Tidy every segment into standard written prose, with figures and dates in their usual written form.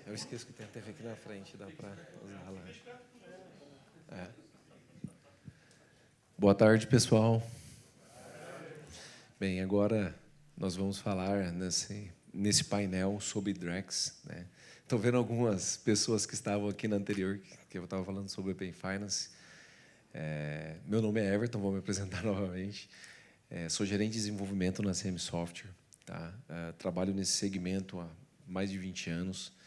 Eu esqueço que tem a TV aqui na frente, dá para usar lá. Boa tarde, pessoal. Bem, agora nós vamos falar nesse painel sobre Drex, né? Estou vendo algumas pessoas que estavam aqui na anterior, que eu estava falando sobre Open Finance. Meu nome é Everton, vou me apresentar novamente. Sou gerente de desenvolvimento na CM Software. Tá? Trabalho nesse segmento há mais de 20 anos.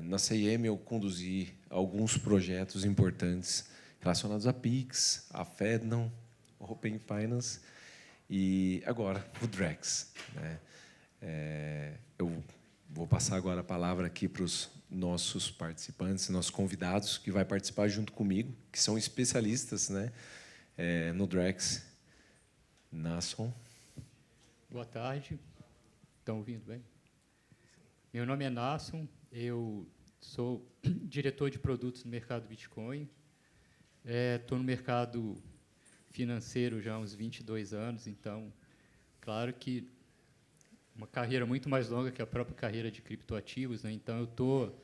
Na CIM, eu conduzi alguns projetos importantes relacionados a Pix, a FedNow, Open Finance e, agora, o Drex, né? Eu vou passar agora a palavra aqui para os nossos participantes, nossos convidados, que vai participar junto comigo, que são especialistas, né, no Drex. Nasson. Boa tarde. Estão ouvindo bem? Meu nome é Nasson, eu sou diretor de produtos no mercado Bitcoin. Estou no mercado financeiro já há uns 22 anos, então, claro que uma carreira muito mais longa que a própria carreira de criptoativos, né? Então, eu estou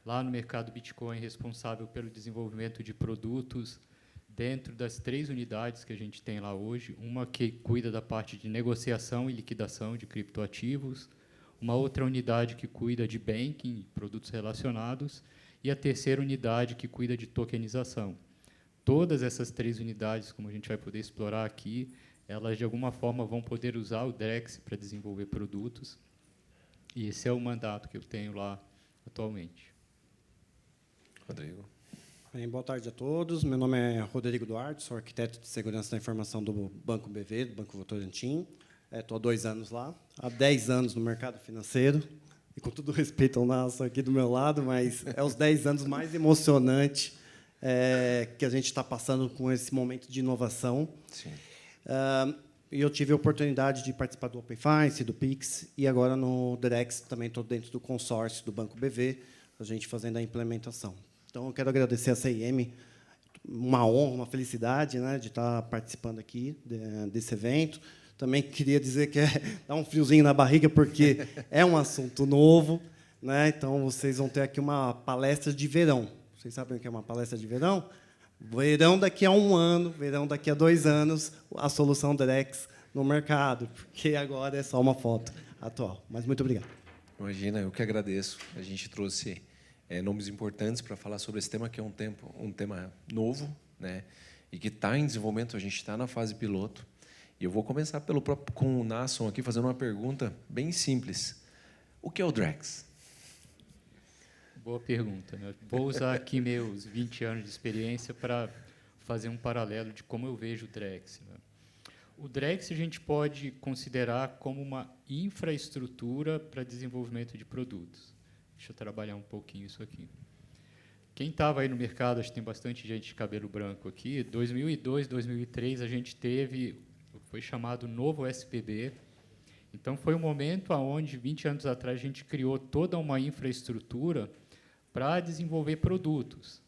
lá no mercado Bitcoin responsável pelo desenvolvimento de produtos dentro das 3 unidades que a gente tem lá hoje, uma que cuida da parte de negociação e liquidação de criptoativos, uma outra unidade que cuida de banking, produtos relacionados, e a terceira unidade que cuida de tokenização. Todas essas 3 unidades, como a gente vai poder explorar aqui, elas, de alguma forma, vão poder usar o Drex para desenvolver produtos, e esse é o mandato que eu tenho lá atualmente. Rodrigo. Bem, boa tarde a todos. Meu nome é Rodrigo Duarte, sou arquiteto de segurança da informação do Banco BV, do Banco Votorantim. Estou há 2 anos lá, há 10 anos no mercado financeiro, e com todo respeito ao Nasson aqui do meu lado, mas é os 10 anos mais emocionantes que a gente está passando com esse momento de inovação. Sim. E eu tive a oportunidade de participar do Open Finance, do Pix, e agora no Drex também estou dentro do consórcio do Banco BV, a gente fazendo a implementação. Então, eu quero agradecer a CIM, uma honra, uma felicidade, né, de estar participando aqui desse evento. Também queria dizer que dá um friozinho na barriga, porque é um assunto novo, né? Então, vocês vão ter aqui uma palestra de verão. Vocês sabem o que é uma palestra de verão? Verão daqui a 1 ano, verão daqui a 2 anos, a solução Drex no mercado, porque agora é só uma foto atual. Mas muito obrigado. Imagina, eu que agradeço. A gente trouxe nomes importantes para falar sobre esse tema, que é um tema novo, né, e que está em desenvolvimento. A gente está na fase piloto. E eu vou começar com o Nasson aqui, fazendo uma pergunta bem simples. O que é o Drex? Boa pergunta, né? Vou usar aqui meus 20 anos de experiência para fazer um paralelo de como eu vejo o Drex, né? O Drex a gente pode considerar como uma infraestrutura para desenvolvimento de produtos. Deixa eu trabalhar um pouquinho isso aqui. Quem estava aí no mercado, acho que tem bastante gente de cabelo branco aqui, 2002, 2003, a gente teve o que foi chamado novo SPB. Então, foi um momento onde, 20 anos atrás, a gente criou toda uma infraestrutura para desenvolver produtos.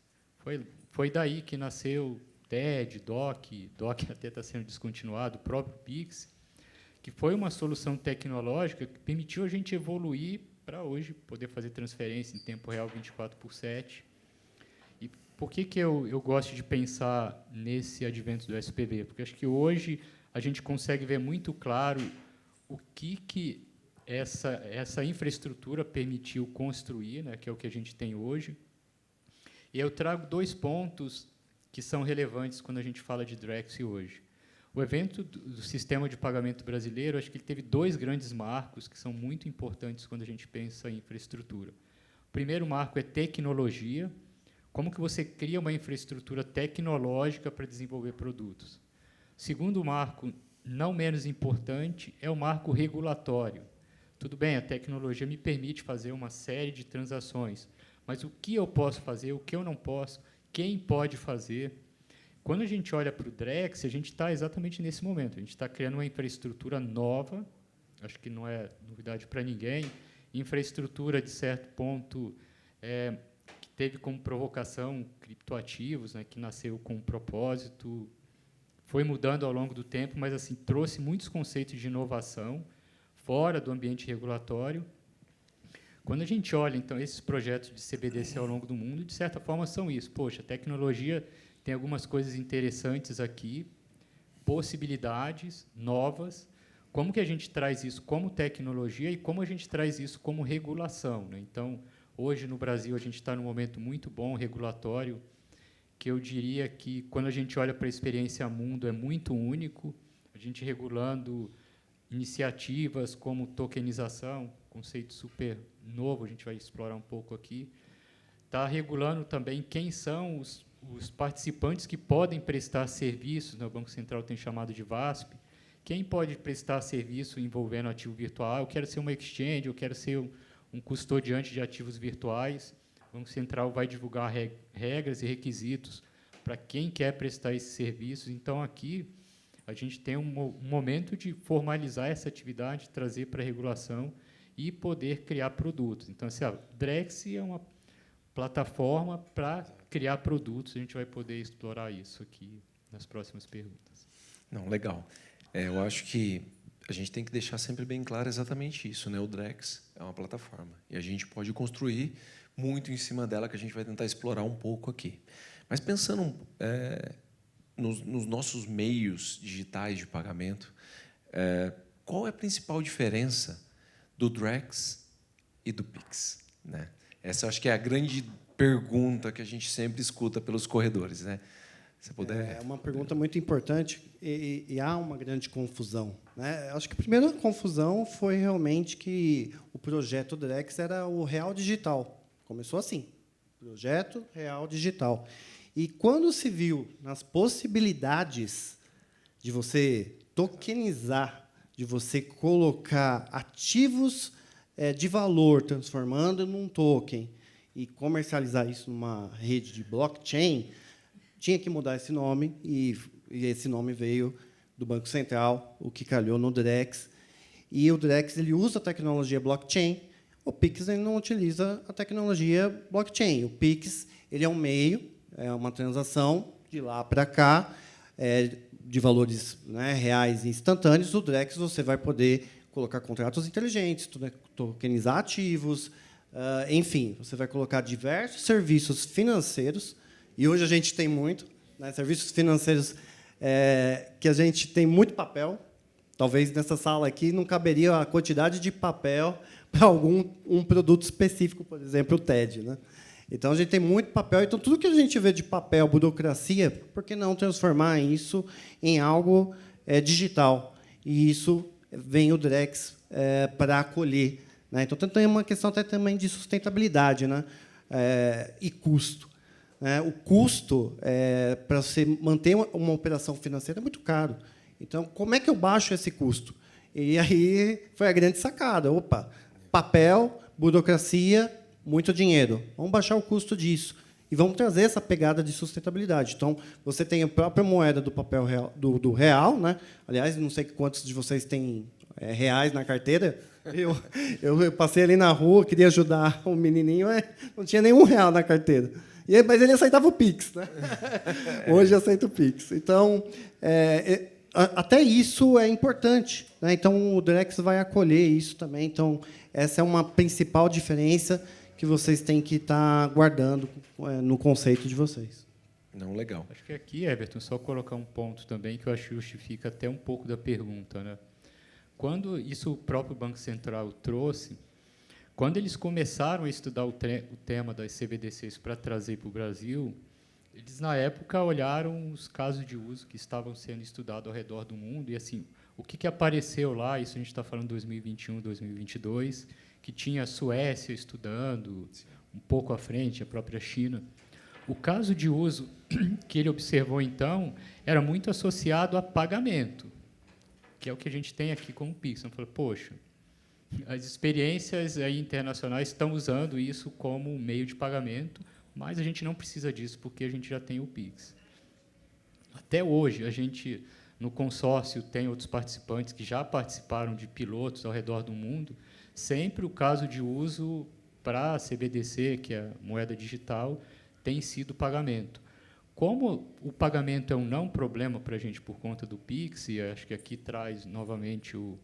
Foi daí que nasceu TED, DOC até está sendo descontinuado, o próprio Pix, que foi uma solução tecnológica que permitiu a gente evoluir para hoje poder fazer transferência em tempo real 24/7. E por que eu gosto de pensar nesse advento do SPB? Porque acho que hoje a gente consegue ver muito claro o que essa infraestrutura permitiu construir, né, que é o que a gente tem hoje. E eu trago 2 pontos que são relevantes quando a gente fala de Drex hoje. O evento do sistema de pagamento brasileiro, acho que ele teve 2 grandes marcos que são muito importantes quando a gente pensa em infraestrutura. O primeiro marco é tecnologia. Como que você cria uma infraestrutura tecnológica para desenvolver produtos? O segundo marco, não menos importante, é o marco regulatório. Tudo bem, a tecnologia me permite fazer uma série de transações, mas o que eu posso fazer, o que eu não posso, quem pode fazer? Quando a gente olha para o Drex, a gente está exatamente nesse momento. A gente está criando uma infraestrutura nova, acho que não é novidade para ninguém, infraestrutura, de certo ponto, que teve como provocação criptoativos, né, que nasceu com um propósito, foi mudando ao longo do tempo, mas assim trouxe muitos conceitos de inovação fora do ambiente regulatório. Quando a gente olha, então, esses projetos de CBDC ao longo do mundo, de certa forma, são isso. Poxa, a tecnologia tem algumas coisas interessantes aqui, possibilidades novas. Como que a gente traz isso como tecnologia e como a gente traz isso como regulação, né? Então, hoje, no Brasil, a gente está num momento muito bom, regulatório, que eu diria que, quando a gente olha para a experiência mundo, é muito único. A gente regulando iniciativas como tokenização, conceito super novo, a gente vai explorar um pouco aqui. Está regulando também quem são os participantes que podem prestar serviços, né? O Banco Central tem chamado de VASP. Quem pode prestar serviço envolvendo ativo virtual? Eu quero ser uma exchange, eu quero ser um custodiante de ativos virtuais. O Banco Central vai divulgar regras e requisitos para quem quer prestar esses serviços. Então, aqui, a gente tem um momento de formalizar essa atividade, trazer para a regulação e poder criar produtos. Então, assim, a Drex é uma plataforma para criar produtos. A gente vai poder explorar isso aqui nas próximas perguntas. Não, legal. Eu acho que a gente tem que deixar sempre bem claro exatamente isso, né? O Drex é uma plataforma e a gente pode construir muito em cima dela, que a gente vai tentar explorar um pouco aqui. Mas pensando nos nossos meios digitais de pagamento, qual é a principal diferença do Drex e do Pix, né? Essa eu acho que é a grande pergunta que a gente sempre escuta pelos corredores, né? Se puder... É uma pergunta muito importante e há uma grande confusão, né? Acho que a primeira confusão foi realmente que o projeto Drex era o Real Digital. Começou assim, projeto Real Digital. E quando se viu nas possibilidades de você tokenizar, de você colocar ativos de valor, transformando num token, e comercializar isso numa rede de blockchain, tinha que mudar esse nome, e esse nome veio do Banco Central, o que calhou no Drex. E o Drex ele usa a tecnologia blockchain, o Pix ele não utiliza a tecnologia blockchain. O Pix ele é um meio, é uma transação de lá para cá, de valores, né, reais e instantâneos. O Drex você vai poder colocar contratos inteligentes, tokenizar ativos, enfim, você vai colocar diversos serviços financeiros. E hoje a gente tem muito, né, serviços financeiros que a gente tem muito papel. Talvez nessa sala aqui não caberia a quantidade de papel para um produto específico, por exemplo, o TED, né? Então, a gente tem muito papel. Então, tudo que a gente vê de papel, burocracia, por que não transformar isso em algo digital? E isso vem o Drex para acolher, né? Então, tem uma questão até também de sustentabilidade, né? E custo. O custo para você manter uma operação financeira é muito caro. Então, como é que eu baixo esse custo? E aí foi a grande sacada. Opa, papel, burocracia, muito dinheiro. Vamos baixar o custo disso. E vamos trazer essa pegada de sustentabilidade. Então, você tem a própria moeda do papel real, do real, né? Aliás, não sei quantos de vocês têm reais na carteira. Eu passei ali na rua, queria ajudar um menininho, não tinha nenhum real na carteira. Mas ele aceitava o Pix, né? Hoje aceita o Pix. Então, até isso é importante, né? Então, o Drex vai acolher isso também. Então, essa é uma principal diferença que vocês têm que estar guardando no conceito de vocês. Não, legal. Acho que aqui, Everton, só colocar um ponto também que eu acho que justifica até um pouco da pergunta, né? Quando isso o próprio Banco Central trouxe, quando eles começaram a estudar o tema das CBDCs para trazer para o Brasil, eles, na época, olharam os casos de uso que estavam sendo estudados ao redor do mundo e, assim, o que apareceu lá, isso a gente está falando de 2021, 2022, que tinha a Suécia estudando, um pouco à frente, a própria China. O caso de uso que ele observou, então, era muito associado a pagamento, que é o que a gente tem aqui com o Pix. Então, falou, poxa, as experiências aí internacionais estão usando isso como meio de pagamento, mas a gente não precisa disso porque a gente já tem o Pix. Até hoje, a gente, no consórcio, tem outros participantes que já participaram de pilotos ao redor do mundo. Sempre o caso de uso para a CBDC, que é a moeda digital, tem sido pagamento. Como o pagamento é um não problema para a gente por conta do Pix, e acho que aqui traz novamente o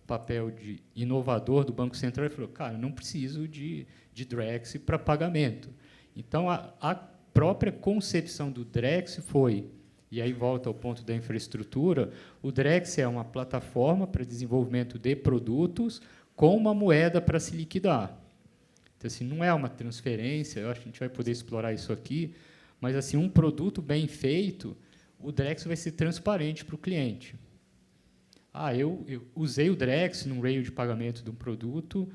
papel de inovador do Banco Central e falou, cara, não preciso de Drex para pagamento. Então, a própria concepção do Drex foi, e aí volta ao ponto da infraestrutura, o Drex é uma plataforma para desenvolvimento de produtos com uma moeda para se liquidar. Então, assim, não é uma transferência, eu acho que a gente vai poder explorar isso aqui, mas assim, um produto bem feito, o Drex vai ser transparente para o cliente. Eu usei o Drex num rail de pagamento de um produto,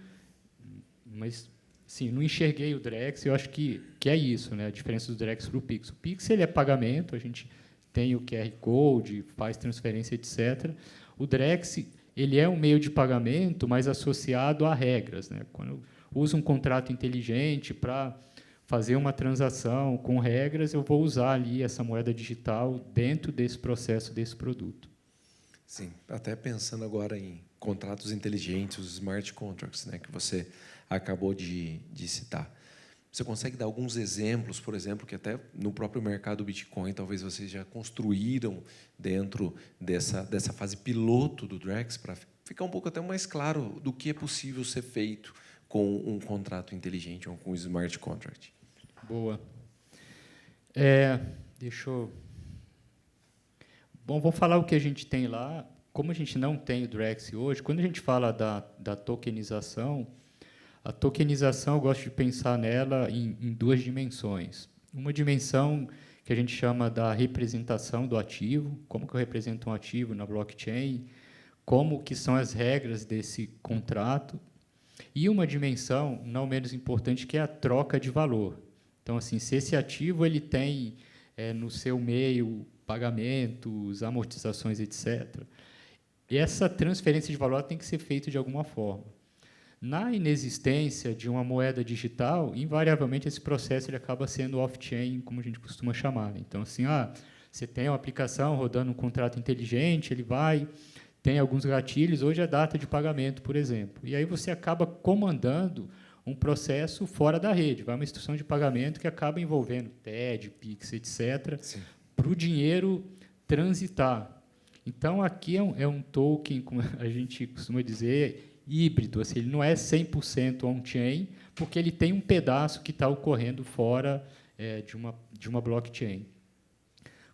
mas sim, não enxerguei o Drex. Eu acho que é isso, né? A diferença do Drex para o Pix. O Pix ele é pagamento, a gente tem o QR Code, faz transferência, etc. O Drex ele é um meio de pagamento, mas associado a regras, né? Quando eu uso um contrato inteligente para fazer uma transação com regras, eu vou usar ali essa moeda digital dentro desse processo, desse produto. Sim, até pensando agora em contratos inteligentes, os smart contracts, né, que você acabou de citar. Você consegue dar alguns exemplos, por exemplo, que até no próprio mercado Bitcoin, talvez vocês já construíram dentro dessa fase piloto do Drex, para ficar um pouco até mais claro do que é possível ser feito com um contrato inteligente ou com um smart contract? Boa. Deixa eu... Bom, vou falar o que a gente tem lá. Como a gente não tem o Drex hoje, quando a gente fala da tokenização, a tokenização, eu gosto de pensar nela em duas dimensões. Uma dimensão que a gente chama da representação do ativo, como que eu represento um ativo na blockchain, como que são as regras desse contrato, e uma dimensão, não menos importante, que é a troca de valor. Então, assim, se esse ativo ele tem no seu meio pagamentos, amortizações, etc., e essa transferência de valor tem que ser feita de alguma forma. Na inexistência de uma moeda digital, invariavelmente esse processo ele acaba sendo off-chain, como a gente costuma chamar. Então, assim, você tem uma aplicação rodando um contrato inteligente, ele tem alguns gatilhos, hoje é data de pagamento, por exemplo. E aí você acaba comandando um processo fora da rede. Vai uma instrução de pagamento que acaba envolvendo TED, PIX, etc., para o dinheiro transitar. Então, aqui é um token, como a gente costuma dizer, híbrido. Assim, ele não é 100% on-chain, porque ele tem um pedaço que está ocorrendo fora de uma blockchain.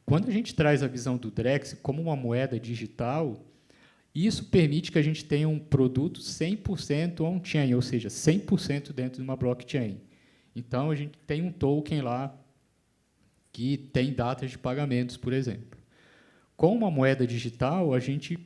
Quando a gente traz a visão do Drex como uma moeda digital, isso permite que a gente tenha um produto 100% on-chain, ou seja, 100% dentro de uma blockchain. Então, a gente tem um token lá que tem datas de pagamentos, por exemplo. Com uma moeda digital, a gente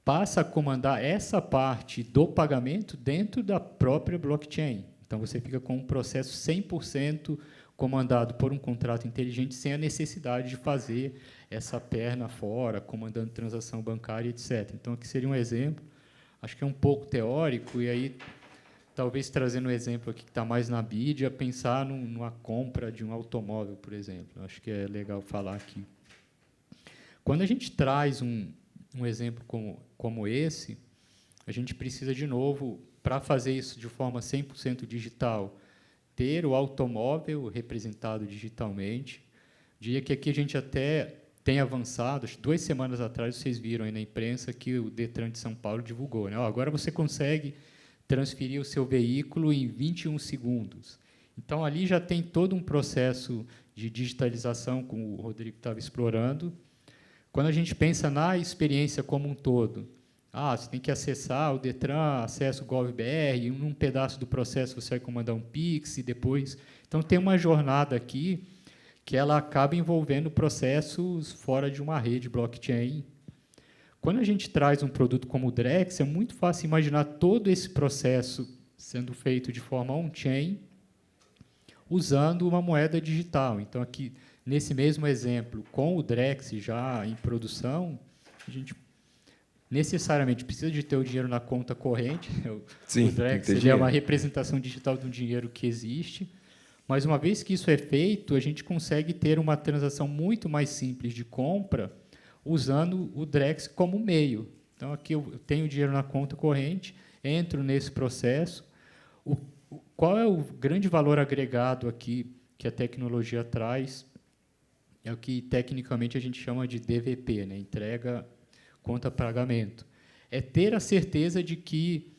passa a comandar essa parte do pagamento dentro da própria blockchain. Então, você fica com um processo 100% comandado por um contrato inteligente, sem a necessidade de fazer essa perna fora, comandando transação bancária, etc. Então, aqui seria um exemplo, acho que é um pouco teórico, e aí, talvez trazendo um exemplo aqui que está mais na mídia, pensar numa compra de um automóvel, por exemplo. Acho que é legal falar aqui. Quando a gente traz um exemplo como esse, a gente precisa, de novo, para fazer isso de forma 100% digital, ter o automóvel representado digitalmente. Diria que aqui a gente até tem avançado. 2 semanas atrás, vocês viram aí na imprensa que o Detran de São Paulo divulgou, né? Agora você consegue transferir o seu veículo em 21 segundos. Então, ali já tem todo um processo de digitalização, como o Rodrigo estava explorando. Quando a gente pensa na experiência como um todo, você tem que acessar o Detran, acessa o GovBR, e num pedaço do processo você vai comandar um Pix e depois... Então, tem uma jornada aqui que ela acaba envolvendo processos fora de uma rede blockchain. Quando a gente traz um produto como o Drex, é muito fácil imaginar todo esse processo sendo feito de forma on-chain, usando uma moeda digital. Então, aqui, nesse mesmo exemplo, com o Drex já em produção, a gente necessariamente precisa de ter o dinheiro na conta corrente. Sim, o Drex ele é uma representação digital de um dinheiro que existe, mas, uma vez que isso é feito, a gente consegue ter uma transação muito mais simples de compra usando o Drex como meio. Então, aqui eu tenho dinheiro na conta corrente, entro nesse processo. Qual é o grande valor agregado aqui que a tecnologia traz? É o que, tecnicamente, a gente chama de DVP, né? Entrega conta pagamento. é ter a certeza de que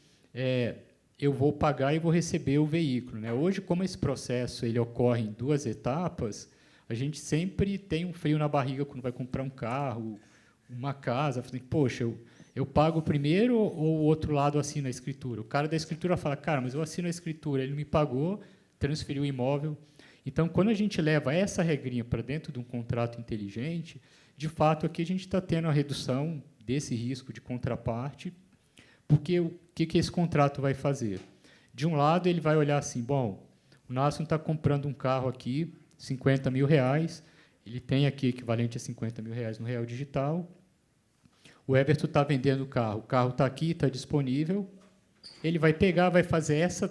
eu vou pagar e vou receber o veículo, né? Hoje, como esse processo ele ocorre em 2 etapas, a gente sempre tem um frio na barriga quando vai comprar um carro, uma casa. Poxa, eu pago primeiro ou o outro lado assina a escritura? O cara da escritura fala, cara, mas eu assino a escritura, ele me pagou, transferiu o imóvel. Então, quando a gente leva essa regrinha para dentro de um contrato inteligente, de fato, aqui a gente está tendo a redução desse risco de contraparte, porque o que esse contrato vai fazer? De um lado, ele vai olhar assim, bom, o Nasson está comprando um carro aqui, R$50 mil, ele tem aqui equivalente a R$50 mil no Real Digital, o Everton está vendendo o carro está aqui, está disponível, ele vai pegar, vai fazer essa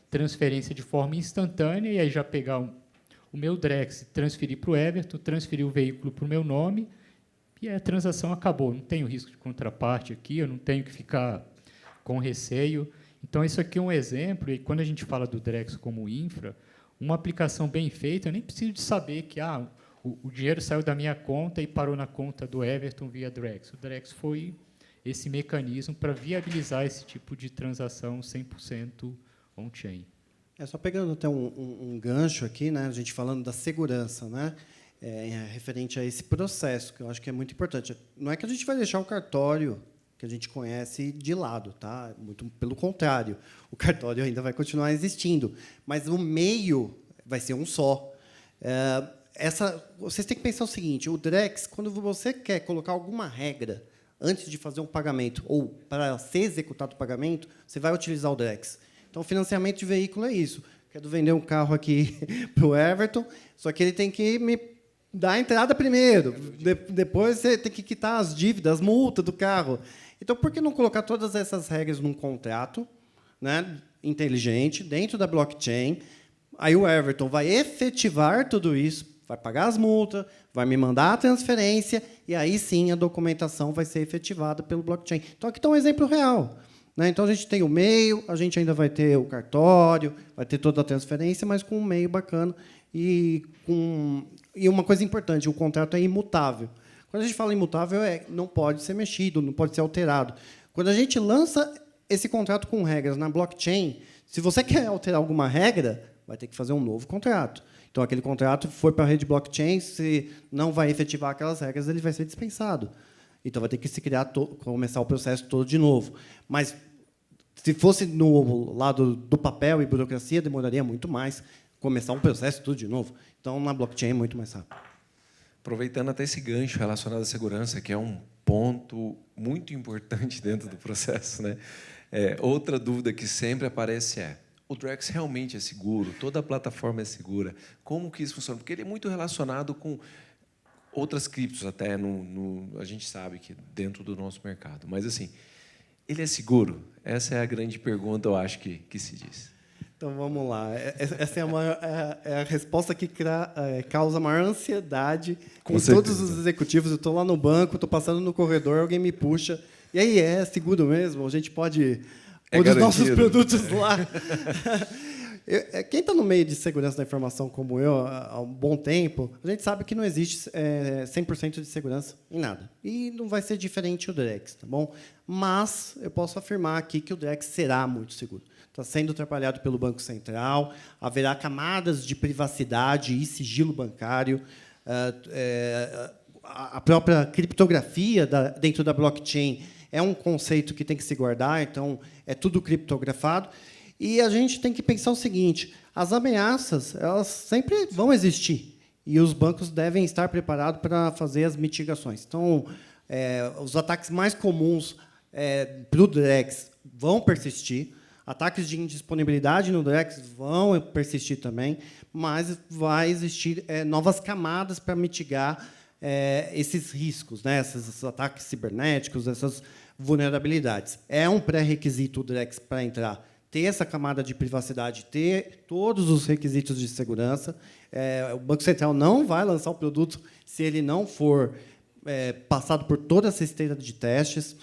transferência de forma instantânea, e aí já pegar o meu Drex, transferir para o Everton, transferir o veículo para o meu nome, e a transação acabou. Não tenho risco de contraparte aqui, eu não tenho que ficar com receio. Então, isso aqui é um exemplo, e quando a gente fala do Drex como infra, uma aplicação bem feita, eu nem preciso de saber que o dinheiro saiu da minha conta e parou na conta do Everton via Drex. O Drex foi esse mecanismo para viabilizar esse tipo de transação 100% on-chain. Só pegando até um gancho aqui, né, a gente falando da segurança, né, referente a esse processo, que eu acho que é muito importante. Não é que a gente vai deixar o cartório que a gente conhece de lado, tá? Muito pelo contrário, o cartório ainda vai continuar existindo, mas o meio vai ser um só. Vocês têm que pensar o seguinte: o Drex, quando você quer colocar alguma regra antes de fazer um pagamento ou para ser executado o pagamento, você vai utilizar o Drex. Então, o financiamento de veículo é isso. Quero vender um carro aqui para o Everton, só que ele tem que me dar a entrada primeiro. Depois você tem que quitar as dívidas, as multas do carro. Então, por que não colocar todas essas regras num contrato, né, inteligente, dentro da blockchain? Aí o Everton vai efetivar tudo isso, vai pagar as multas, vai me mandar a transferência, e aí sim a documentação vai ser efetivada pelo blockchain. Então, aqui está um exemplo real. Então, a gente tem o meio, a gente ainda vai ter o cartório, vai ter toda a transferência, mas com um meio bacana. E uma coisa importante, o contrato é imutável. Quando a gente fala imutável, não pode ser mexido, não pode ser alterado. Quando a gente lança esse contrato com regras na blockchain, se você quer alterar alguma regra, vai ter que fazer um novo contrato. Então, aquele contrato foi para a rede blockchain, se não vai efetivar aquelas regras, ele vai ser dispensado. Então, vai ter que se começar o processo todo de novo. Mas, se fosse no lado do papel e burocracia, demoraria muito mais começar um processo tudo de novo. Então, na blockchain é muito mais rápido. Aproveitando até esse gancho relacionado à segurança, que é um ponto muito importante dentro do processo, né? Outra dúvida que sempre aparece é: o Drex realmente é seguro? Toda a plataforma é segura? Como que isso funciona? Porque ele é muito relacionado com outras criptos, até a gente sabe que dentro do nosso mercado. Mas, assim, ele é seguro? Essa é a grande pergunta, eu acho, que se diz. Então, vamos lá. Essa é a resposta que causa maior ansiedade em todos os executivos. Eu estou lá no banco, estou passando no corredor, alguém me puxa. E aí, é seguro mesmo? A gente pode pôr os nossos produtos lá? Quem está no meio de segurança da informação, como eu, há um bom tempo, a gente sabe que não existe 100% de segurança em nada. E não vai ser diferente o Drex, tá bom? Mas eu posso afirmar aqui que o Drex será muito seguro. Está sendo trabalhado pelo Banco Central, haverá camadas de privacidade e sigilo bancário, a própria criptografia dentro da blockchain é um conceito que tem que se guardar, então é tudo criptografado. E a gente tem que pensar o seguinte: as ameaças elas sempre vão existir e os bancos devem estar preparados para fazer as mitigações. Então, os ataques mais comuns para o Drex vão persistir, ataques de indisponibilidade no Drex vão persistir também, mas vai existir novas camadas para mitigar esses riscos, né? Esses ataques cibernéticos, essas vulnerabilidades. É um pré-requisito o Drex para entrar, ter essa camada de privacidade, ter todos os requisitos de segurança. O Banco Central não vai lançar o produto se ele não for passado por toda essa esteira de testes.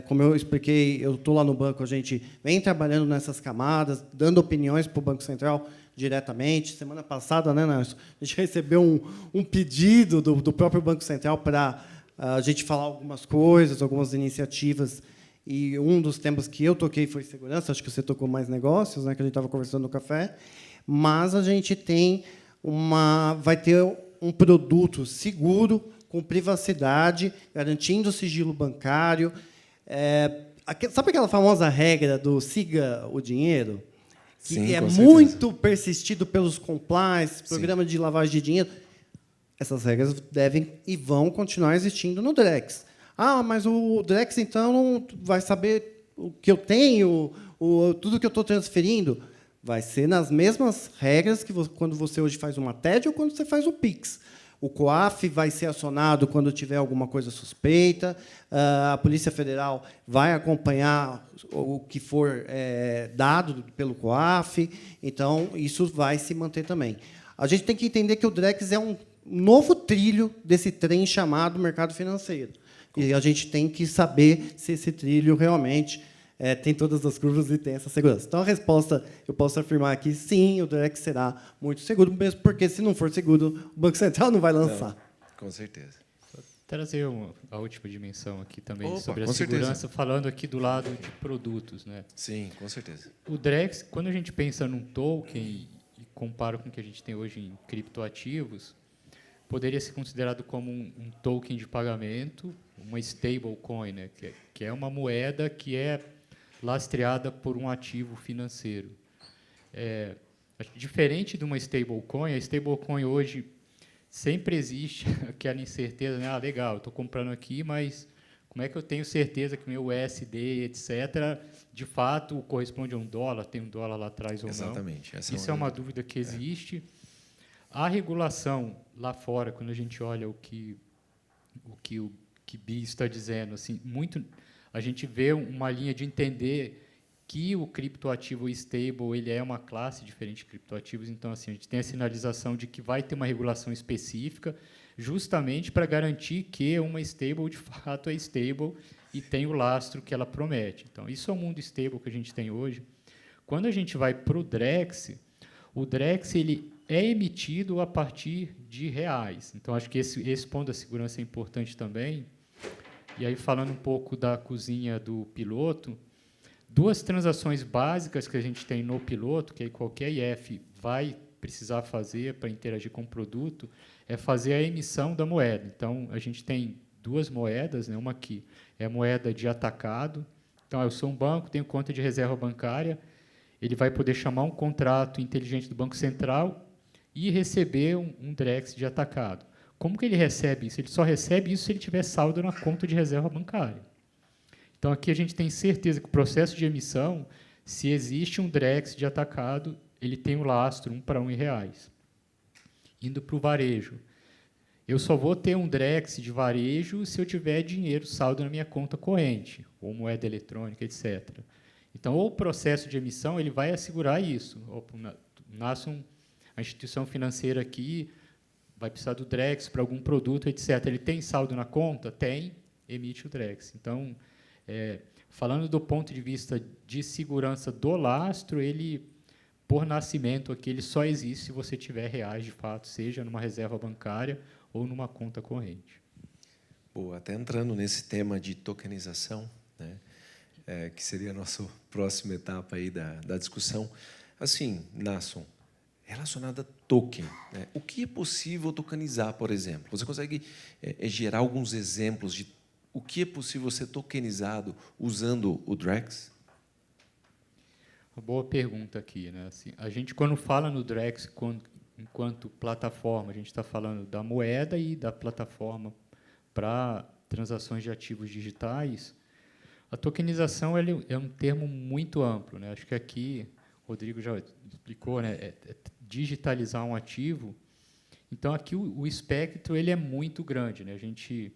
Como eu expliquei, eu estou lá no banco, a gente vem trabalhando nessas camadas, dando opiniões para o Banco Central diretamente. Semana passada, né, Nelson, a gente recebeu um pedido do próprio Banco Central para a gente falar algumas coisas, algumas iniciativas. e um dos temas que eu toquei foi segurança, acho que você tocou mais negócios, né, que a gente estava conversando no café, mas a gente vai ter um produto seguro, com privacidade, garantindo o sigilo bancário. Sabe aquela famosa regra do siga o dinheiro? Que Sim, é com muito persistido pelos compliance, Sim. programa de lavagem de dinheiro. Essas regras devem e vão continuar existindo no Drex. Ah, mas o Drex, então, vai saber o que eu tenho, tudo que eu estou transferindo? Vai ser nas mesmas regras que quando você hoje faz uma TED ou quando você faz o Pix. O COAF vai ser acionado quando tiver alguma coisa suspeita, a Polícia Federal vai acompanhar o que for dado pelo COAF, então isso vai se manter também. A gente tem que entender que o Drex é um novo trilho desse trem chamado mercado financeiro. E a gente tem que saber se esse trilho realmente tem todas as curvas e tem essa segurança. Então, a resposta, eu posso afirmar aqui, sim, o Drex será muito seguro, mesmo porque, se não for seguro, o Banco Central não vai lançar. Não, com certeza. Vou trazer a última dimensão aqui também, Opa, sobre a com segurança, certeza. falando aqui do lado de produtos, né? Sim, com certeza. O Drex, quando a gente pensa num token e compara com o que a gente tem hoje em criptoativos, poderia ser considerado como um token de pagamento, uma stablecoin, né? que é uma moeda que é lastreada por um ativo financeiro. Diferente de uma stablecoin, a stablecoin hoje sempre existe aquela incerteza, né? Legal, estou comprando aqui, mas como é que eu tenho certeza que o meu USD, etc., de fato corresponde a $1, tem $1 lá atrás ou Exatamente. não? Isso é uma dúvida que existe. A regulação lá fora, quando a gente olha o que Bi está dizendo, assim, a gente vê uma linha de entender que o criptoativo stable ele é uma classe diferente de criptoativos, então assim, a gente tem a sinalização de que vai ter uma regulação específica justamente para garantir que uma stable de fato é stable e tem o lastro que ela promete. Então, isso é o mundo stable que a gente tem hoje. Quando a gente vai para o Drex ele é emitido a partir de reais. Então, acho que esse ponto da segurança é importante também. E aí, falando um pouco da cozinha do piloto, duas transações básicas que a gente tem no piloto, que aí qualquer IF vai precisar fazer para interagir com o produto, é fazer a emissão da moeda. Então, a gente tem duas moedas, né? Uma aqui é a moeda de atacado. Então, eu sou um banco, tenho conta de reserva bancária, ele vai poder chamar um contrato inteligente do Banco Central e receber um Drex de atacado. Como que ele recebe isso? Ele só recebe isso se ele tiver saldo na conta de reserva bancária. Então, aqui a gente tem certeza que o processo de emissão, se existe um Drex de atacado, ele tem o lastro 1 para 1 em reais. Indo para o varejo. Eu só vou ter um Drex de varejo se eu tiver dinheiro saldo na minha conta corrente, ou moeda eletrônica, etc. Então, o processo de emissão ele vai assegurar isso. Nasce a instituição financeira aqui, vai precisar do Drex para algum produto, etc. Ele tem saldo na conta? Tem, emite o Drex. Então, falando do ponto de vista de segurança do lastro, ele, por nascimento, aqui, ele só existe se você tiver reais, de fato, seja numa reserva bancária ou numa conta corrente. Boa, até entrando nesse tema de tokenização, né, que seria a nossa próxima etapa aí da discussão. Assim, Nasson, relacionado a token, né, o que é possível tokenizar, por exemplo? Você consegue gerar alguns exemplos de o que é possível ser tokenizado usando o Drex? Uma boa pergunta aqui, né? Assim, a gente, quando fala no Drex enquanto plataforma, a gente está falando da moeda e da plataforma para transações de ativos digitais. A tokenização é um termo muito amplo, né? Acho que aqui o Rodrigo já explicou, né? É digitalizar um ativo. Então, aqui o espectro ele é muito grande, né? A gente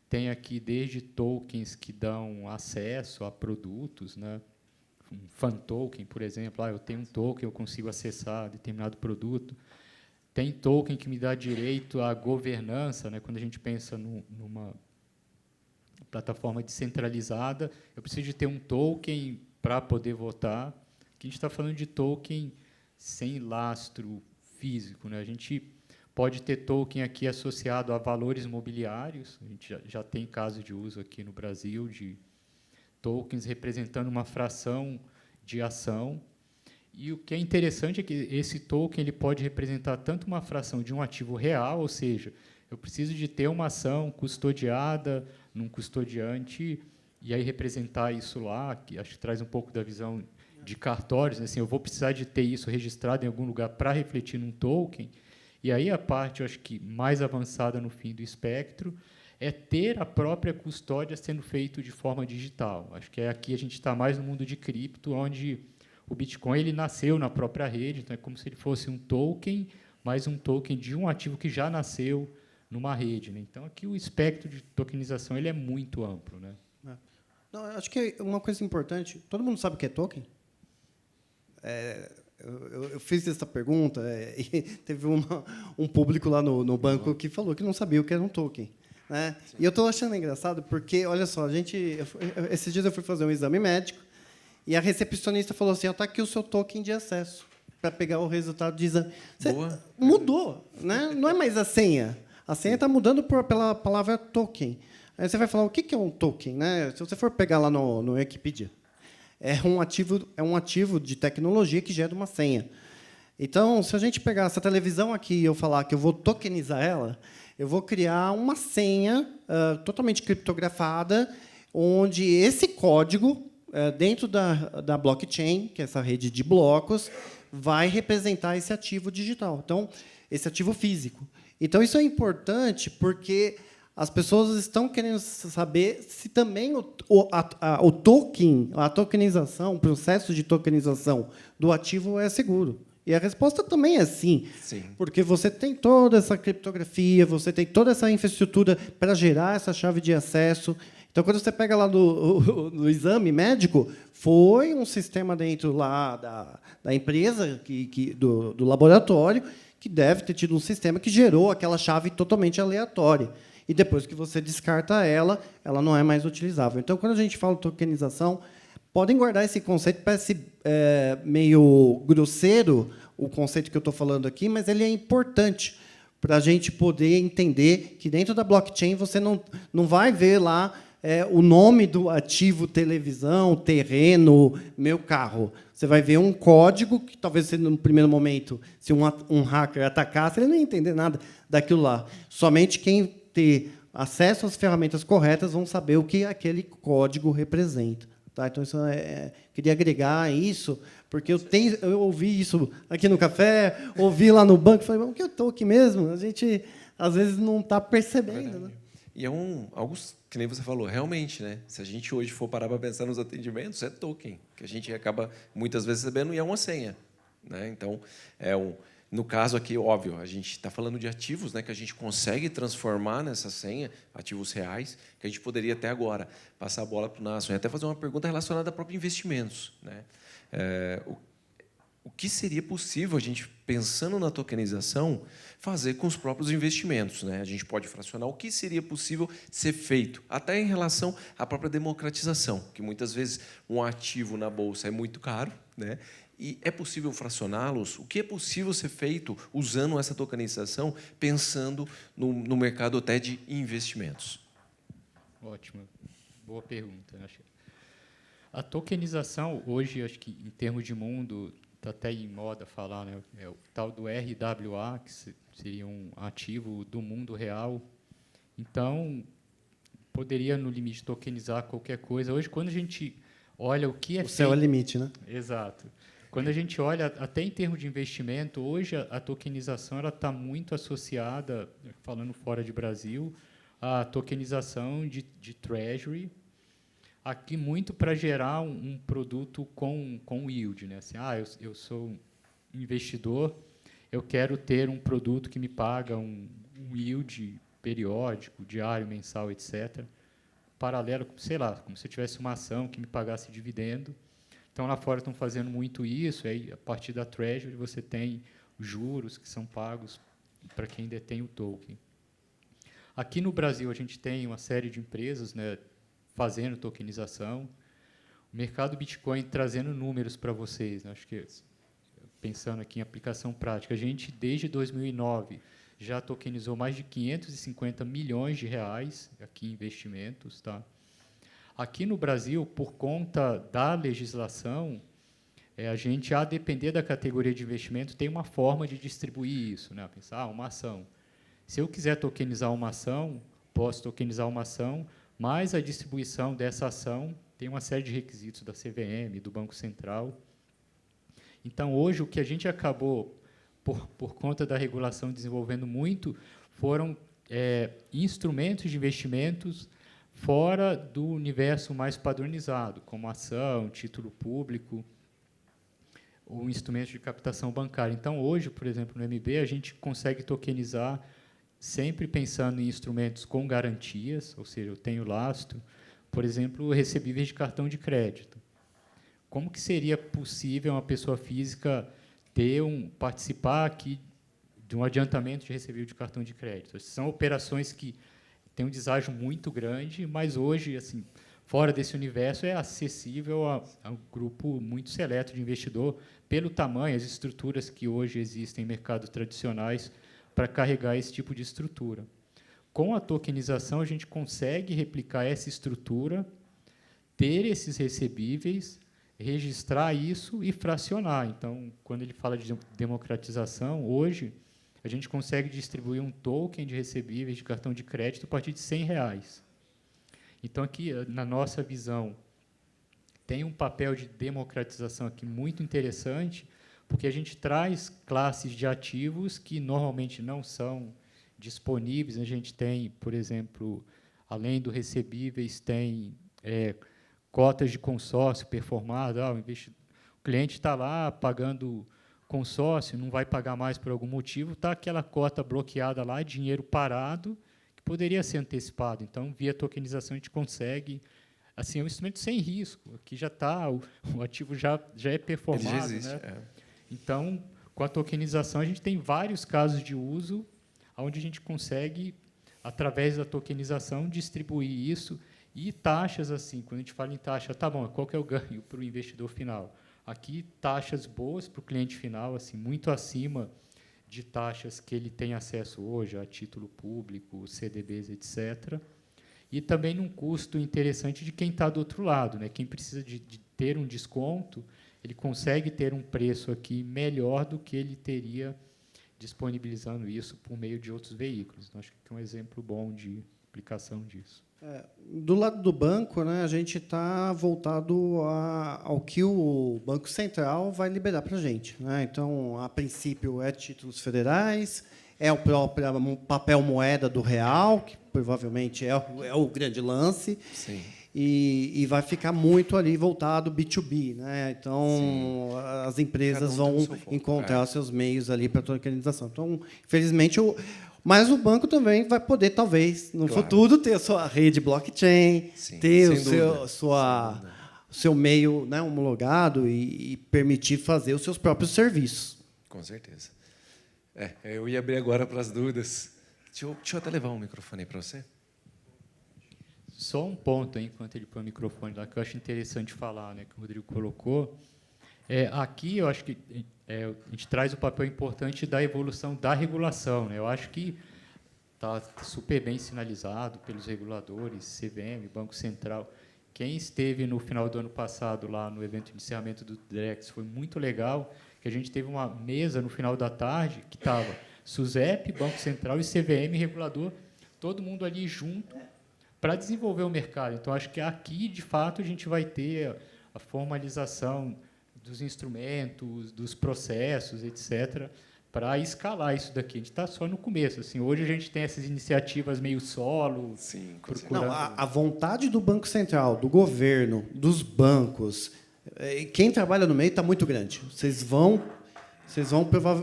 tem aqui desde tokens que dão acesso a produtos, né? Um fan token, por exemplo, eu tenho um token, eu consigo acessar determinado produto. Tem token que me dá direito à governança, né? Quando a gente pensa numa plataforma descentralizada, eu preciso de ter um token para poder votar. Aqui a gente está falando de token sem lastro físico, né? A gente pode ter token aqui associado a valores mobiliários. A gente já tem caso de uso aqui no Brasil tokens representando uma fração de ação. E o que é interessante é que esse token ele pode representar tanto uma fração de um ativo real, ou seja, eu preciso de ter uma ação custodiada num custodiante e aí representar isso lá, que acho que traz um pouco da visão de cartórios, né? Assim, eu vou precisar de ter isso registrado em algum lugar para refletir num token. E aí a parte, eu acho que mais avançada no fim do espectro é ter a própria custódia sendo feito de forma digital. Acho que aqui a gente está mais no mundo de cripto, onde o Bitcoin ele nasceu na própria rede, então é como se ele fosse um token, mais um token de um ativo que já nasceu numa rede, né? Então aqui o espectro de tokenização ele é muito amplo, né? Não, acho que uma coisa importante, todo mundo sabe o que é token? Eu fiz essa pergunta e teve um público lá no banco que falou que não sabia o que era um token, né? E eu estou achando engraçado porque, olha só, esses dias eu fui fazer um exame médico e a recepcionista falou assim: está aqui o seu token de acesso para pegar o resultado de exame. Boa. Mudou, né? Não é mais a senha. A senha está mudando pela palavra token. Aí você vai falar o que é um token, né? Se você for pegar lá no Wikipedia, é um ativo de tecnologia que gera uma senha. Então, se a gente pegar essa televisão aqui e eu falar que eu vou tokenizar ela, eu vou criar uma senha totalmente criptografada, onde esse código, dentro da blockchain, que é essa rede de blocos, vai representar esse ativo digital. Então, esse ativo físico. Então, isso é importante porque as pessoas estão querendo saber se também o token, a tokenização, o processo de tokenização do ativo é seguro. E a resposta também é sim. Sim. Porque você tem toda essa criptografia, você tem toda essa infraestrutura para gerar essa chave de acesso. Então, quando você pega lá no exame médico, foi um sistema dentro lá da empresa, do laboratório, que deve ter tido um sistema que gerou aquela chave totalmente aleatória. E depois que você descarta ela não é mais utilizável. Então, quando a gente fala de tokenização, podem guardar esse conceito, parece meio grosseiro o conceito que eu estou falando aqui, mas ele é importante para a gente poder entender que dentro da blockchain você não vai ver lá o nome do ativo, televisão, terreno, meu carro. Você vai ver um código que talvez no primeiro momento, se um hacker atacasse, ele não ia entender nada daquilo lá. Somente quem ter acesso às ferramentas corretas vão saber o que aquele código representa. Tá? Então, queria agregar isso, porque eu ouvi isso aqui no café, ouvi lá no banco, falei, mas o que eu estou aqui mesmo? A gente, às vezes, não está percebendo. Né? E é algo que nem você falou, realmente, né? Se a gente hoje for parar para pensar nos atendimentos, é token, que a gente acaba, muitas vezes, recebendo, e é uma senha. Né? Então, no caso aqui, óbvio, a gente está falando de ativos, né, que a gente consegue transformar nessa senha, ativos reais, que a gente poderia até agora passar a bola para o Nasson e até fazer uma pergunta relacionada a próprios investimentos. Né? O que seria possível a gente, pensando na tokenização, fazer com os próprios investimentos? Né? A gente pode fracionar o que seria possível ser feito, até em relação à própria democratização, que muitas vezes um ativo na bolsa é muito caro, né? E é possível fracioná-los? O que é possível ser feito usando essa tokenização, pensando no mercado até de investimentos? Ótimo. Boa pergunta. A tokenização, hoje, acho que em termos de mundo, está até em moda falar, né? É o tal do RWA, que seria um ativo do mundo real. Então, poderia, no limite, tokenizar qualquer coisa. Hoje, quando a gente olha o que é feito... O céu é limite, né? Exato. Quando a gente olha, até em termos de investimento, hoje a tokenização está muito associada, falando fora de Brasil, à tokenização de treasury, aqui muito para gerar um produto com yield. Né? Assim, eu sou investidor, eu quero ter um produto que me paga um yield periódico, diário, mensal, etc., paralelo, sei lá, como se eu tivesse uma ação que me pagasse dividendo. Então, lá fora estão fazendo muito isso, aí, a partir da Treasury, você tem juros que são pagos para quem detém o token. Aqui no Brasil, a gente tem uma série de empresas, né, fazendo tokenização. O mercado Bitcoin trazendo números para vocês. Né, acho que, pensando aqui em aplicação prática, a gente, desde 2009, já tokenizou mais de 550 milhões de reais aqui em investimentos. Tá? Aqui no Brasil, por conta da legislação, a gente, a depender da categoria de investimento, tem uma forma de distribuir isso, né? Pensar, uma ação. Se eu quiser tokenizar uma ação, posso tokenizar uma ação, mas a distribuição dessa ação tem uma série de requisitos da CVM, do Banco Central. Então, hoje, o que a gente acabou, por conta da regulação, desenvolvendo muito, foram instrumentos de investimentos fora do universo mais padronizado, como ação, título público, ou instrumentos de captação bancária. Então, hoje, por exemplo, no MB, a gente consegue tokenizar sempre pensando em instrumentos com garantias, ou seja, eu tenho lastro, por exemplo, recebíveis de cartão de crédito. Como que seria possível uma pessoa física participar aqui de um adiantamento de recebível de cartão de crédito? São operações que têm um deságio muito grande, mas hoje, assim, fora desse universo, é acessível a um grupo muito seleto de investidor, pelo tamanho, as estruturas que hoje existem em mercados tradicionais para carregar esse tipo de estrutura. Com a tokenização, a gente consegue replicar essa estrutura, ter esses recebíveis, registrar isso e fracionar. Então, quando ele fala de democratização, hoje, a gente consegue distribuir um token de recebíveis de cartão de crédito a partir de R$100. Então, aqui, na nossa visão, tem um papel de democratização aqui muito interessante, porque a gente traz classes de ativos que normalmente não são disponíveis. A gente tem, por exemplo, além do recebíveis, tem cotas de consórcio performado. O cliente está lá pagando consórcio, não vai pagar mais por algum motivo, está aquela cota bloqueada lá, dinheiro parado, que poderia ser antecipado. Então, via tokenização, a gente consegue. Assim, é um instrumento sem risco. Aqui já está, o ativo já é performado. Ele já existe, né? Então, com a tokenização, a gente tem vários casos de uso onde a gente consegue, através da tokenização, distribuir isso. E taxas, assim, quando a gente fala em taxa, tá bom, qual que é o ganho para o investidor final? Aqui, taxas boas para o cliente final, assim, muito acima de taxas que ele tem acesso hoje, a título público, CDBs, etc. E também num custo interessante de quem está do outro lado, né? Quem precisa de ter um desconto, ele consegue ter um preço aqui melhor do que ele teria disponibilizando isso por meio de outros veículos. Então, acho que é um exemplo bom de aplicação disso. Do lado do banco, né, a gente está voltado ao que o Banco Central vai liberar para a gente. Né? Então, a princípio, títulos federais, o próprio papel moeda do real, que provavelmente é o grande lance. Sim. E vai ficar muito ali voltado B2B. Né? Então, sim, as empresas vão encontrar seus meios ali para a tokenização. Então, infelizmente, mas o banco também vai poder, talvez, no futuro, ter a sua rede blockchain, sim, ter o seu meio, né, homologado e permitir fazer os seus próprios serviços. Com certeza. Eu ia abrir agora para as dúvidas. Deixa eu até levar um microfone aí para você. Só um ponto, enquanto ele põe o microfone lá, que eu acho interessante falar, né, que o Rodrigo colocou. Aqui, eu acho que a gente traz o papel importante da evolução da regulação. Né? Eu acho que está super bem sinalizado pelos reguladores, CVM, Banco Central. Quem esteve no final do ano passado lá no evento de encerramento do DREX foi muito legal, que a gente teve uma mesa no final da tarde que estava SUSEP, Banco Central e CVM, regulador, todo mundo ali junto para desenvolver o mercado. Então, acho que aqui, de fato, a gente vai ter a formalização dos instrumentos, dos processos, etc., para escalar isso daqui. A gente está só no começo. Assim, hoje a gente tem essas iniciativas meio solo. Sim, procurando... Não, a vontade do Banco Central, do governo, dos bancos, quem trabalha no meio está muito grande. Vocês vão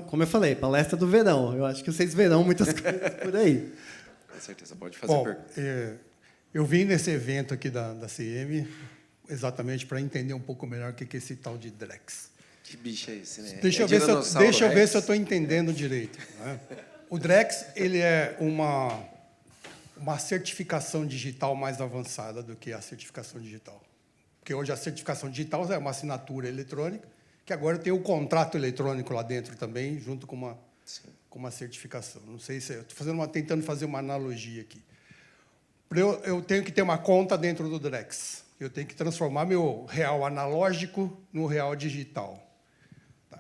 como eu falei, palestra do verão. Eu acho que vocês verão muitas coisas por aí. Com certeza, pode fazer pergunta. Eu vim nesse evento aqui da CM exatamente para entender um pouco melhor o que é esse tal de DREX. Que bicho é esse, né? Deixa eu ver se eu estou entendendo direito. Né? O DREX ele é uma certificação digital mais avançada do que a certificação digital. Porque hoje a certificação digital é uma assinatura eletrônica, que agora tem o contrato eletrônico lá dentro também, junto com uma certificação. Não sei se... Estou tentando fazer uma analogia aqui. Eu tenho que ter uma conta dentro do DREX. Eu tenho que transformar meu real analógico no real digital.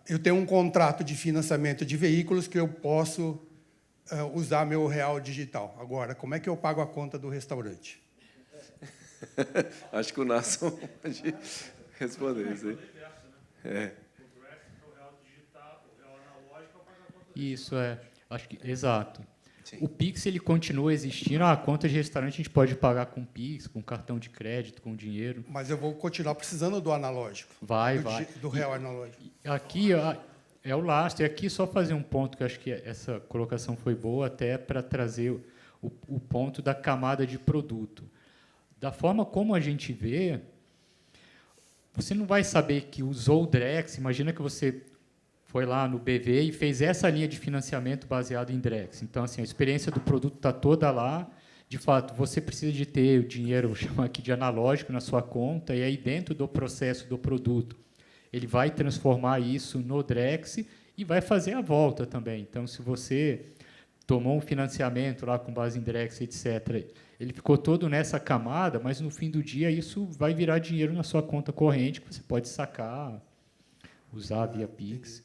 Eu tenho um contrato de financiamento de veículos que eu posso usar meu real digital. Agora, como é que eu pago a conta do restaurante? Acho que o Nasson pode responder isso aí. Isso acho que exato. Sim. O Pix ele continua existindo. A conta de restaurante a gente pode pagar com Pix, com cartão de crédito, com dinheiro. Mas eu vou continuar precisando do analógico. Vai. Do real analógico. Aqui é o lastro. E aqui só fazer um ponto que eu acho que essa colocação foi boa até para trazer o ponto da camada de produto. Da forma como a gente vê, você não vai saber que usou o Drex. Imagina que você foi lá no BV e fez essa linha de financiamento baseado em Drex. Então, assim, a experiência do produto está toda lá. De fato, você precisa de ter o dinheiro, vou chamar aqui de analógico, na sua conta, e aí, dentro do processo do produto, ele vai transformar isso no Drex e vai fazer a volta também. Então, se você tomou um financiamento lá com base em Drex, etc., ele ficou todo nessa camada, mas, no fim do dia, isso vai virar dinheiro na sua conta corrente, que você pode sacar, usar via Pix.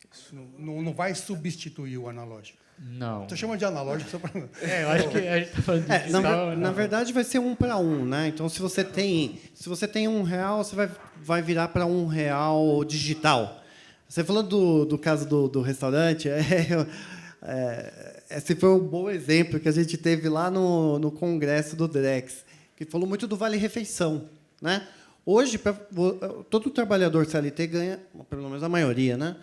Isso não vai substituir o analógico. Não. Estou chamando de analógico só para... Eu acho que a gente está falando de digital. Na verdade, vai ser 1 para 1, né? Então, se você tem R$1, você vai virar para R$1 digital. Você falando do caso do restaurante, esse foi um bom exemplo que a gente teve lá no congresso do Drex, que falou muito do vale-refeição, né? Hoje, todo trabalhador CLT ganha, pelo menos a maioria, né?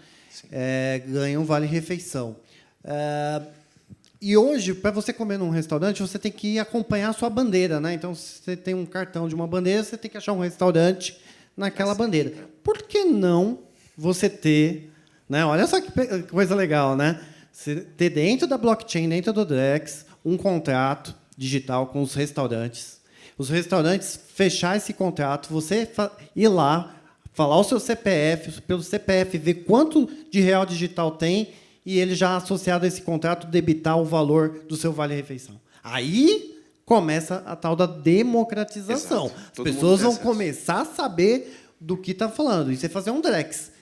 Ganha um vale-refeição. E hoje, para você comer num restaurante, você tem que acompanhar a sua bandeira, né? Então, se você tem um cartão de uma bandeira, você tem que achar um restaurante naquela bandeira. Por que não você ter, né? Olha só que coisa legal, né? Você ter dentro da blockchain, dentro do Drex, um contrato digital com os restaurantes. Os restaurantes fechar esse contrato, você ir lá, falar o seu CPF, pelo CPF, ver quanto de real digital tem e ele já associado a esse contrato debitar o valor do seu vale-refeição. Aí começa a tal da democratização. As pessoas vão começar a saber do que está falando. Isso é fazer um Drex.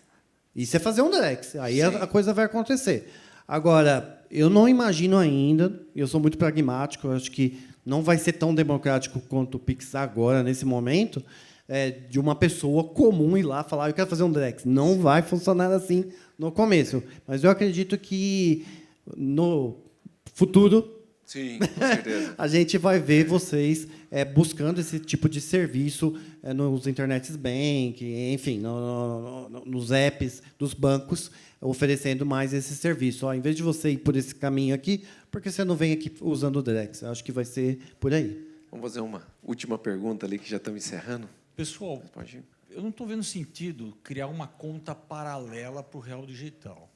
Aí a coisa vai acontecer. Agora, eu não imagino ainda, eu sou muito pragmático, eu acho que não vai ser tão democrático quanto o Pix agora, nesse momento, de uma pessoa comum ir lá falar, eu quero fazer um Drex. Não vai funcionar assim no começo. Mas eu acredito que, no futuro, sim, com certeza, a gente vai ver vocês buscando esse tipo de serviço nos Internet Bank, enfim, nos apps dos bancos, oferecendo mais esse serviço. Ó, em vez de você ir por esse caminho aqui, por que você não vem aqui usando o Drex? Eu acho que vai ser por aí. Vamos fazer uma última pergunta ali, que já estamos encerrando. Pessoal, Pode ir. eu não estou vendo sentido criar uma conta paralela para o real digital.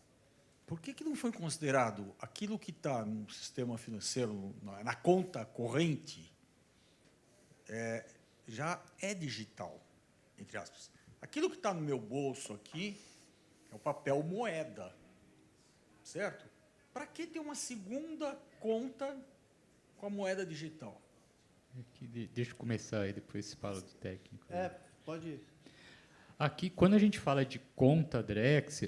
Por que não foi considerado aquilo que está no sistema financeiro, na conta corrente, já é digital, entre aspas? Aquilo que está no meu bolso aqui é o papel moeda, certo? Para que ter uma segunda conta com a moeda digital? Deixa eu começar aí, depois se fala do técnico. Pode ir. Aqui, quando a gente fala de conta Drex,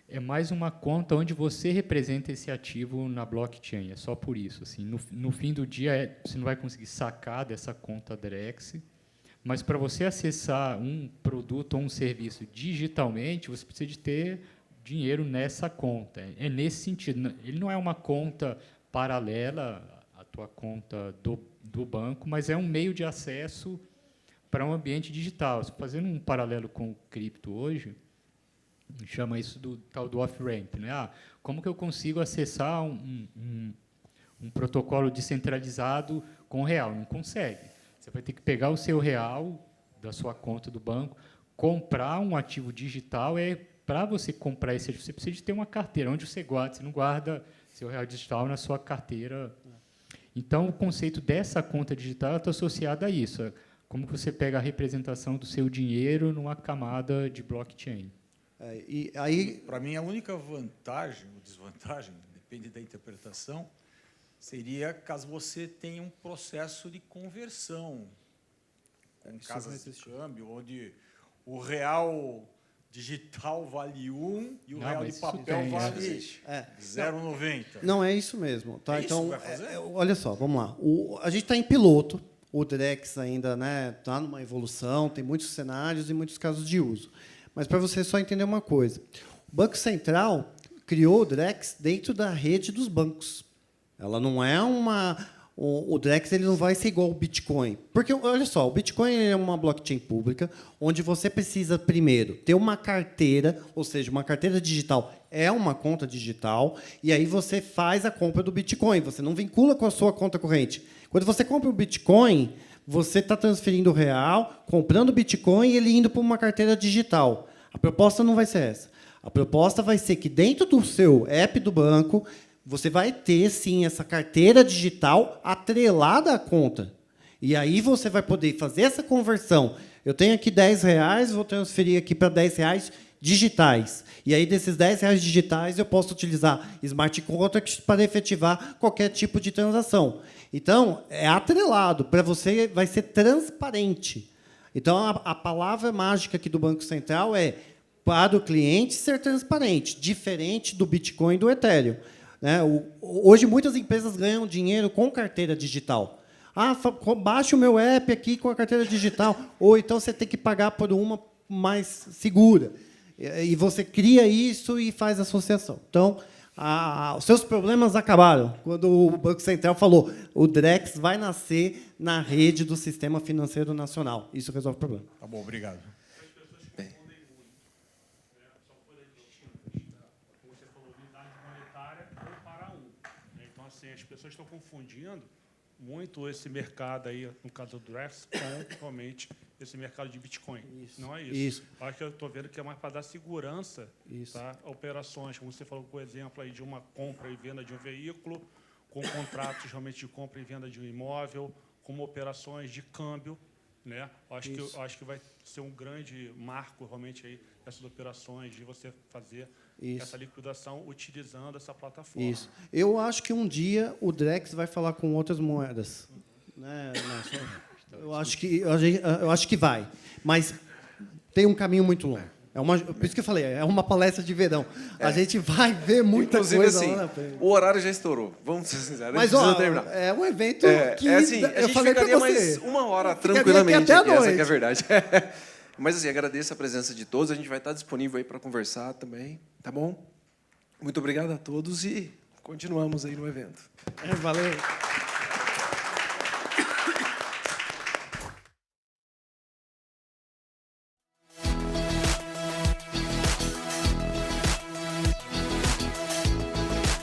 é mais uma conta onde você representa esse ativo na blockchain. É só por isso. Assim, no fim do dia, você não vai conseguir sacar dessa conta Drex, mas para você acessar um produto ou um serviço digitalmente, você precisa de ter dinheiro nessa conta. É nesse sentido. Ele não é uma conta paralela à tua conta do banco, mas é um meio de acesso para um ambiente digital. Fazendo um paralelo com o cripto hoje, chama isso do tal do off-ramp, né? Como que eu consigo acessar um protocolo descentralizado com o real? Não consegue. Você vai ter que pegar o seu real da sua conta do banco, comprar um ativo digital. Para você comprar esse ativo, você precisa de ter uma carteira onde você guarda. Você não guarda seu real digital na sua carteira. Então, o conceito dessa conta digital está associado a isso. Como você pega a representação do seu dinheiro numa camada de blockchain. E aí, Para mim, a única vantagem ou desvantagem, depende da interpretação, seria caso você tenha um processo de conversão com Isso casas vai de existir. câmbio, onde o real digital vale 1 e o Não, real mas de isso papel tem, vale É. 0,90. Não é isso mesmo. Tá? É isso Então, que vai fazer? olha só, vamos lá. A gente está em piloto. O Drex ainda está numa evolução, tem muitos cenários e muitos casos de uso. Mas para você só entender uma coisa, o Banco Central criou o Drex dentro da rede dos bancos. Ela não é uma... O Drex ele não vai ser igual ao Bitcoin. Porque, olha só, o Bitcoin é uma blockchain pública, onde você precisa, primeiro, ter uma carteira, ou seja, uma carteira digital é uma conta digital, e aí você faz a compra do Bitcoin. Você não vincula com a sua conta corrente. Quando você compra o Bitcoin, você está transferindo o real, comprando o Bitcoin e ele indo para uma carteira digital. A proposta não vai ser essa. A proposta vai ser que, dentro do seu app do banco, você vai ter, sim, essa carteira digital atrelada à conta. E aí você vai poder fazer essa conversão. Eu tenho aqui R$10, vou transferir aqui para R$10 digitais. E aí, desses R$10 digitais, eu posso utilizar Smart Contracts para efetivar qualquer tipo de transação. Então, é atrelado. Para você, vai ser transparente. Então, a palavra mágica aqui do Banco Central é para o cliente ser transparente, diferente do Bitcoin e do Ethereum. Né? Hoje, muitas empresas ganham dinheiro com carteira digital. Baixe o meu app aqui com a carteira digital. Ou então você tem que pagar por uma mais segura. E você cria isso e faz associação. Então, os seus problemas acabaram quando o Banco Central falou o Drex vai nascer na rede do Sistema Financeiro Nacional. Isso resolve o problema. Tá bom, obrigado. Então, assim, as pessoas estão confundindo muito esse mercado aí, no caso do Drex, com realmente esse mercado de Bitcoin. Isso. Não é isso. Isso. Acho que eu estou vendo que é mais para dar segurança, Isso. tá, a operações, como você falou, por exemplo, aí de uma compra e venda de um veículo, com contratos realmente de compra e venda de um imóvel, como operações de câmbio, né? Acho que vai ser um grande marco realmente aí essas operações de você fazer essa liquidação utilizando essa plataforma. Isso. Eu acho que um dia o Drex vai falar com outras moedas. Né, Nelson? Eu acho que vai. Mas tem um caminho muito longo. Por isso que eu falei, é uma palestra de verão. A gente vai ver muita Inclusive, coisa assim, lá na frente. o horário já estourou. Vamos ser sinceros. Mas, a gente precisa terminar. é um evento que assim, a eu gente falei para ficaria você. mais uma hora Ficaria tranquilamente. aqui até a Essa noite. que é a verdade. Mas, assim, agradeço a presença de todos. A gente vai estar disponível aí para conversar também. Tá bom? Muito obrigado a todos e continuamos aí no evento. Valeu.